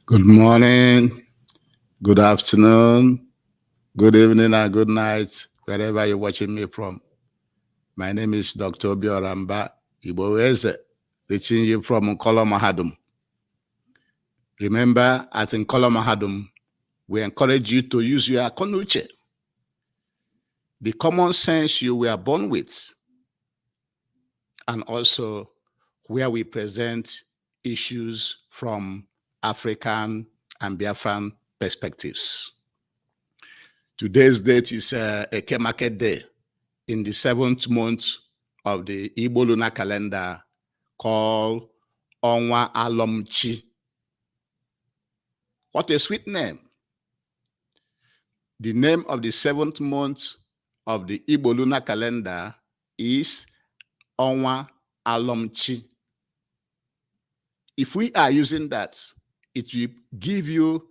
Good morning, good afternoon, good evening, and good night, wherever you're watching me from. My name is Dr. Obi Oramba Igboweze, reaching you from Nkolo Mahadum. Remember, at Nkolo Mahadum, we encourage you to use your konuche, the common sense you were born with, and also where we present issues from African and Biafran perspectives. Today's date is Eke Market Day in the 7th month of the Igbo lunar calendar called Onwa Alomchi. What a sweet name. The name of the 7th month of the Igbo lunar calendar is Onwa Alomchi. If we are using that, it will give you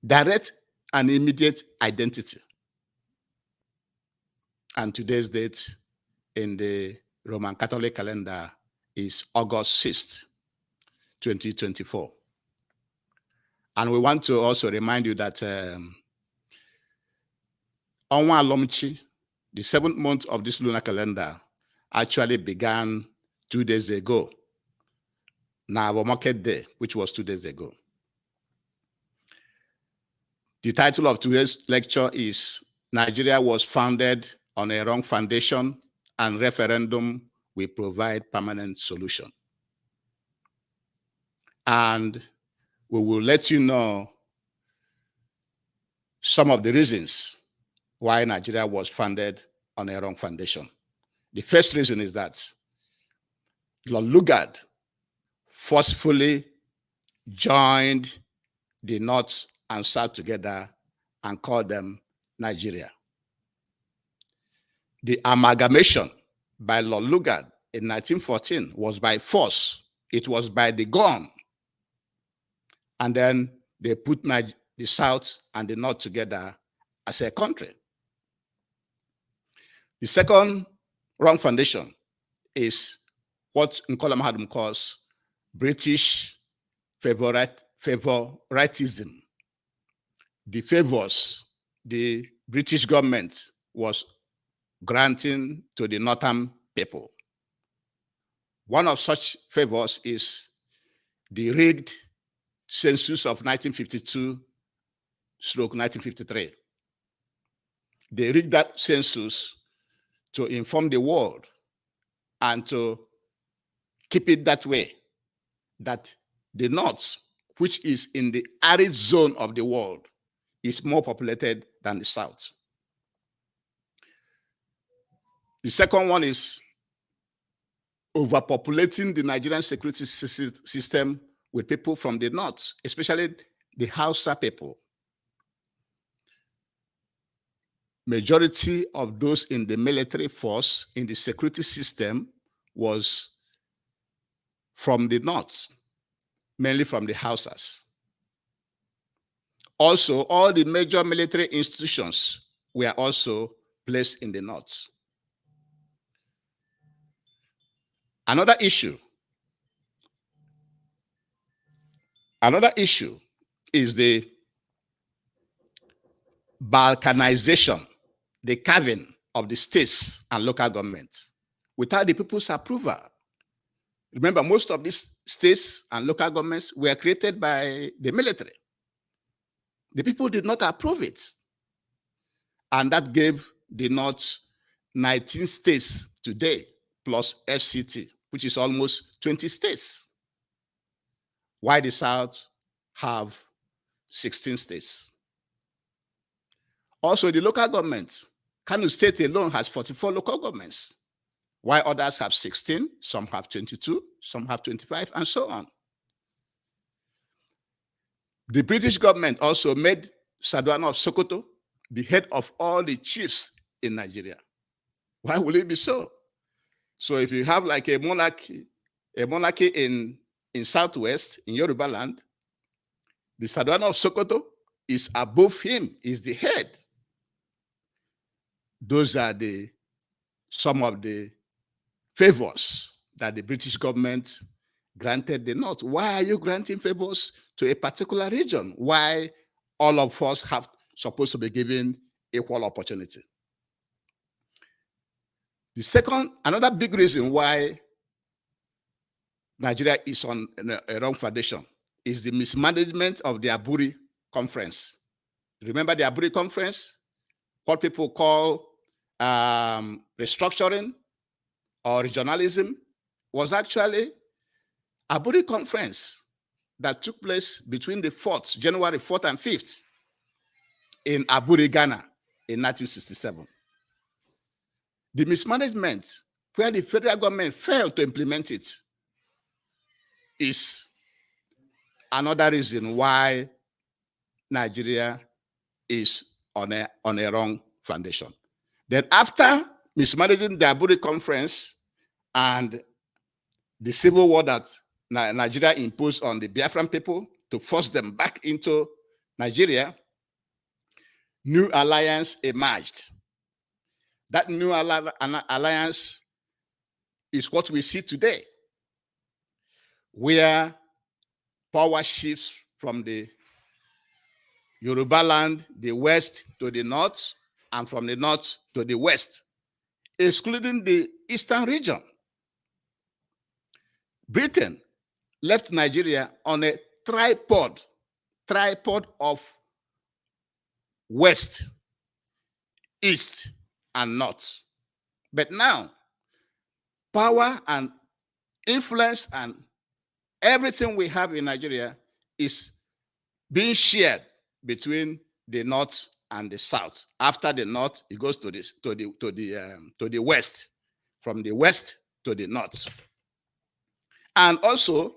direct and immediate identity. And today's date in the Roman Catholic calendar is August 6th, 2024. And we want to also remind you that Onwa Alomchi, the 7th month of this lunar calendar, actually began 2 days ago. Now, our market day, which was 2 days ago. The title of today's lecture is Nigeria was founded on a wrong foundation and referendum will provide permanent solution. And we will let you know some of the reasons why Nigeria was founded on a wrong foundation. The first reason is that Lugard forcefully joined the North and South together and called them Nigeria. The amalgamation by Lord Lugard in 1914 was by force. It was by the gun. And then they put the South and the North together as a country. The second wrong foundation is what Nkolo Mahadum calls British favoritism. The favors the British government was granting to the northern people. One of such favors is the rigged census of 1952/1953. They rigged that census to inform the world and to keep it that way, that the North, which is in the arid zone of the world, is more populated than the South. The second one is overpopulating the Nigerian security system with people from the North, especially the Hausa people. Majority of those in the military force, in the security system, was from the North, mainly from the Hausas. Also, all the major military institutions were also placed in the North. Another issue is the balkanization, the carving of the states and local governments without the people's approval. Remember, most of these states and local governments were created by the military. The people did not approve it. And that gave the North 19 states today, plus FCT, which is almost 20 states. While the South have 16 states. Also, the local governments, Kano State alone has 44 local governments, while others have 16, some have 22, some have 25, and so on. The British government also made Sardauna of Sokoto the head of all the chiefs in Nigeria. Why will it be so? So if you have like a monarchy in Southwest, in Yoruba land, the Sardauna of Sokoto is above him, is the head. Those are some of the favors that the British government granted the North. Why are you granting favors to a particular region? Why all of us have supposed to be given equal opportunity? The second, another big reason why Nigeria is on a wrong foundation is the mismanagement of the Aburi conference. Remember the Aburi conference? What people call restructuring or regionalism was actually Aburi conference that took place between the 4th, January 4th and 5th in Aburi, Ghana in 1967. The mismanagement where the federal government failed to implement it is another reason why Nigeria is on a wrong foundation. Then after mismanaging the Aburi conference and the civil war that Nigeria imposed on the Biafran people to force them back into Nigeria, new alliance emerged. That new alliance is what we see today, where power shifts from the Yoruba land, the west to the north, and from the north to the west, excluding the eastern region. Britain left Nigeria on a tripod of west, east, and north. But now, power and influence and everything we have in Nigeria is being shared between the north and the south. After the north, it goes to the west, from the west to the north. And also,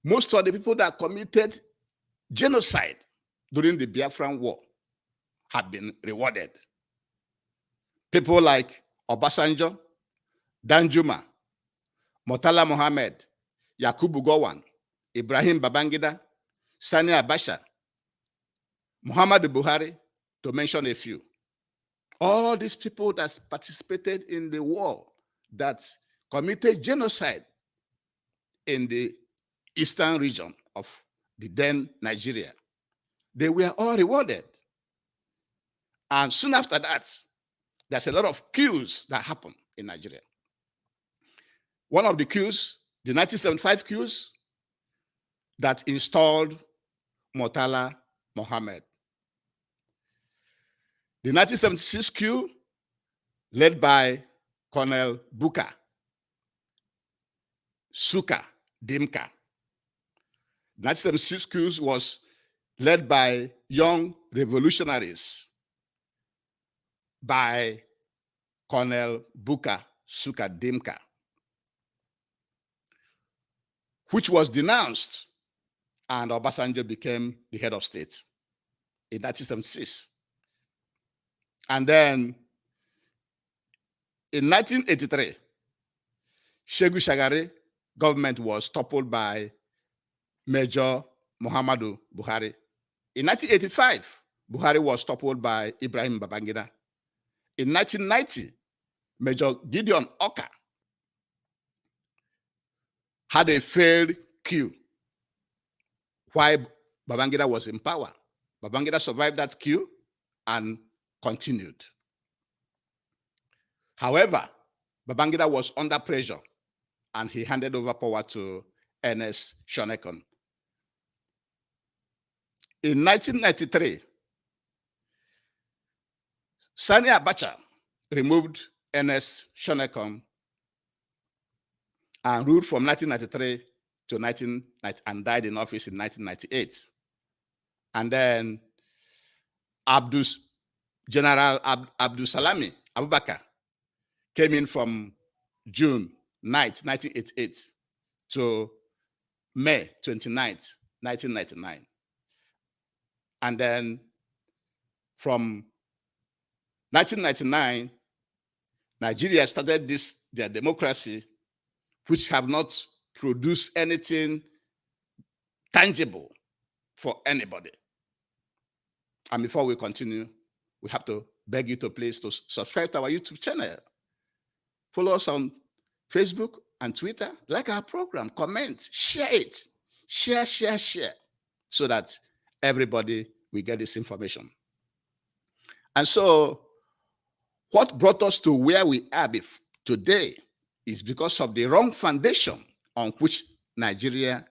most of the people that committed genocide during the Biafran War have been rewarded. People like Obasanjo, Danjuma, Murtala Mohammed, Yakubu Gowon, Ibrahim Babangida, Sani Abacha, Muhammadu Buhari, to mention a few. All these people that participated in the war, that committed genocide in the eastern region of the then Nigeria, they were all rewarded. And soon after that, there's a lot of coups that happened in Nigeria. One of the coups, the 1975 coups, that installed Murtala Mohammed. The 1976 coup, led by Colonel Buka, Suka, Dimka. The 1976 coup was led by young revolutionaries, by Colonel Buka, Suka, Dimka, which was denounced, and Obasanjo became the head of state in 1976. And then in 1983, Shegu Shagari government was toppled by Major Muhammadu Buhari. In 1985, Buhari was toppled by Ibrahim Babangida. In 1990, Major Gideon Oka had a failed coup while Babangida was in power. Babangida survived that coup and continued. However, Babangida was under pressure and he handed over power to Ernest Shonekan. In 1993, Sani Abacha removed Ernest Shonekan and ruled from 1993 to 1990 and died in office in 1998. And then General Abdul Salami Abubakar came in from June 9th, 1988 to May 29th, 1999. And then from 1999, Nigeria started their democracy, which have not produced anything tangible for anybody. And before we continue, we have to beg you to please to subscribe to our YouTube channel. Follow us on Facebook and Twitter, like our program, comment, share it, share, so that everybody will get this information. And so what brought us to where we are today is because of the wrong foundation on which Nigeria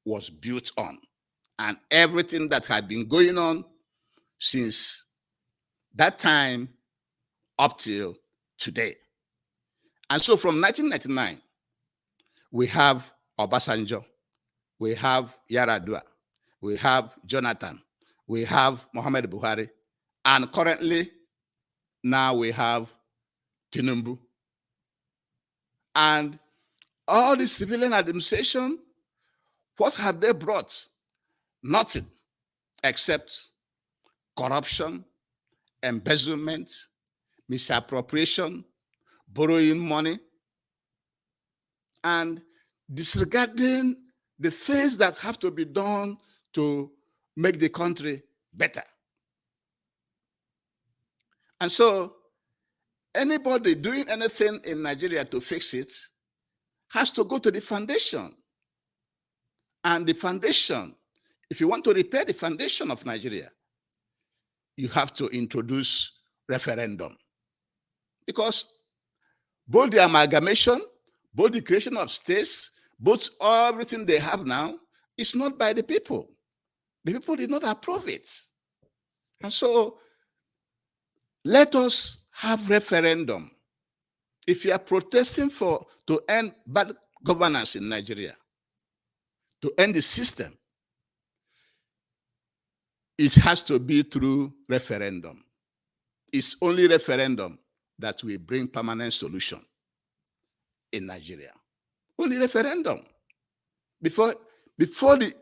was built on, and everything that had been going on since that time up till today. And so from 1999, we have Obasanjo, we have Yaradua, we have Jonathan, we have Muhammad Buhari, and currently now we have Tinubu. And all the civilian administration, what have they brought? Nothing except corruption, embezzlement, misappropriation, borrowing money, and disregarding the things that have to be done to make the country better. And so anybody doing anything in Nigeria to fix it has to go to the foundation. And the foundation, if you want to repair the foundation of Nigeria, you have to introduce referendum. Because both the amalgamation, both the creation of states, both everything they have now is not by the people. The people did not approve it. And so let us have referendum. If you are protesting to end bad governance in Nigeria, to end the system, it has to be through referendum. It's only referendum that will bring permanent solution in Nigeria. Only referendum. Before the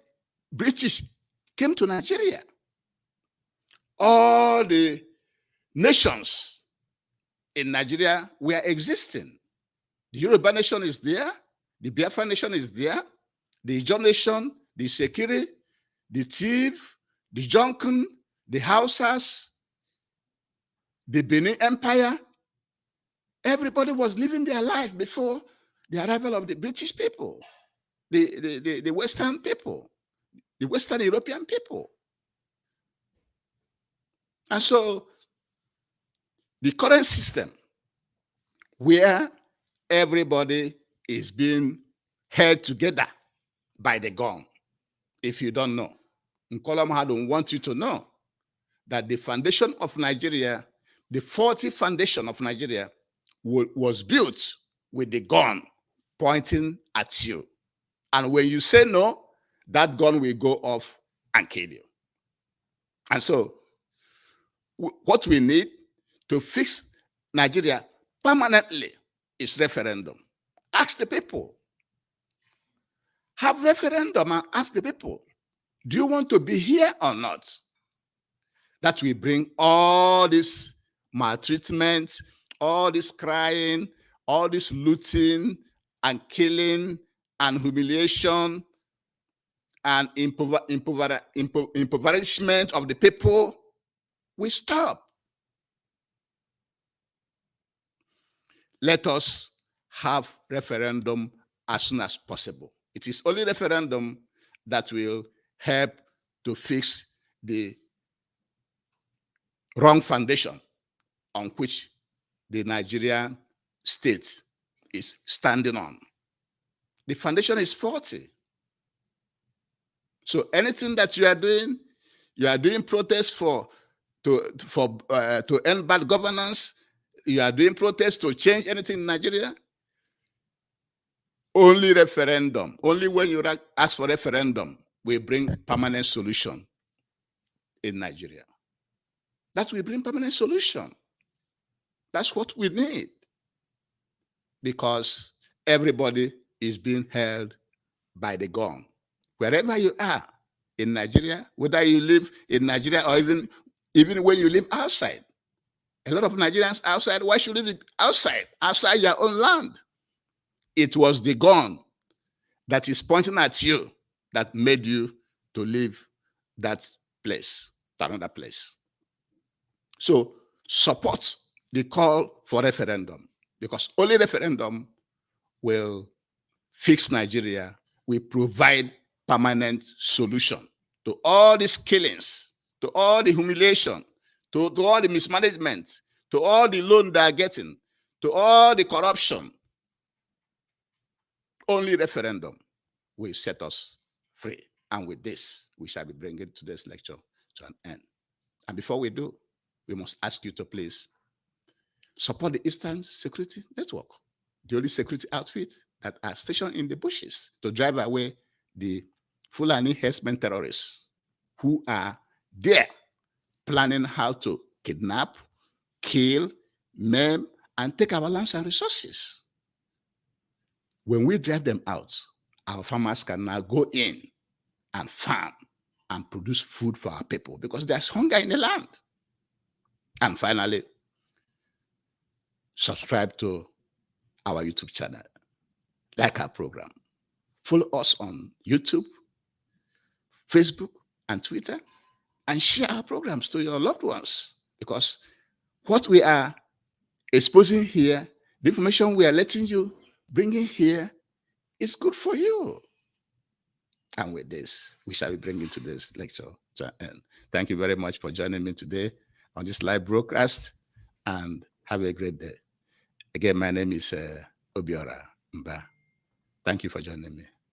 British came to Nigeria, all the nations in Nigeria were existing. The Yoruba nation is there, the Biafra nation is there, the Ijaw nation, the Sekiri, the Tiv, the Jonkin, the Hausas, the Benin Empire. Everybody was living their life before the arrival of the British people, the Western people, the Western European people. And so the current system where everybody is being held together by the gun, if you don't know, Colonial don't want you to know that the foundation of Nigeria, the 40 foundation of Nigeria was built with the gun pointing at you. And when you say no, that gun will go off and kill you. And so what we need to fix Nigeria permanently is referendum. Ask the people. Have referendum and ask the people, do you want to be here or not? That will bring all this maltreatment, all this crying, all this looting and killing and humiliation and impoverishment of the people will stop. Let us have referendum as soon as possible. It is only referendum that will help to fix the wrong foundation on which the Nigerian state is standing on. The foundation is faulty. So anything that you are doing protests to end bad governance, you are doing protests to change anything in Nigeria, only referendum, only when you ask for referendum will bring permanent solution in Nigeria. That will bring permanent solution. That's what we need. Because everybody is being held by the gun. Wherever you are in Nigeria, whether you live in Nigeria or even when you live outside. A lot of Nigerians outside, why should you live outside your own land? It was the gun that is pointing at you that made you to leave that place to another place. So support the call for referendum, because only referendum will fix Nigeria, we provide permanent solution to all these killings, to all the humiliation, to all the mismanagement, to all the loan they are getting, to all the corruption. Only referendum will set us free. And with this, we shall be bringing today's lecture to an end. And before we do, we must ask you to please support the Eastern Security Network, the only security outfit that are stationed in the bushes to drive away the Fulani herdsmen terrorists who are there planning how to kidnap, kill, maim, and take our lands and resources. When we drive them out, our farmers can now go in and farm and produce food for our people because there's hunger in the land. And finally, subscribe to our YouTube channel, like our program. Follow us on YouTube, Facebook, and Twitter, and share our programs to your loved ones, because what we are exposing here, the information we are letting you bring in here, is good for you. And with this, we shall be bringing today's lecture to an end. Thank you very much for joining me today on this live broadcast, and have a great day. Again, my name is Obiora Mba. Thank you for joining me.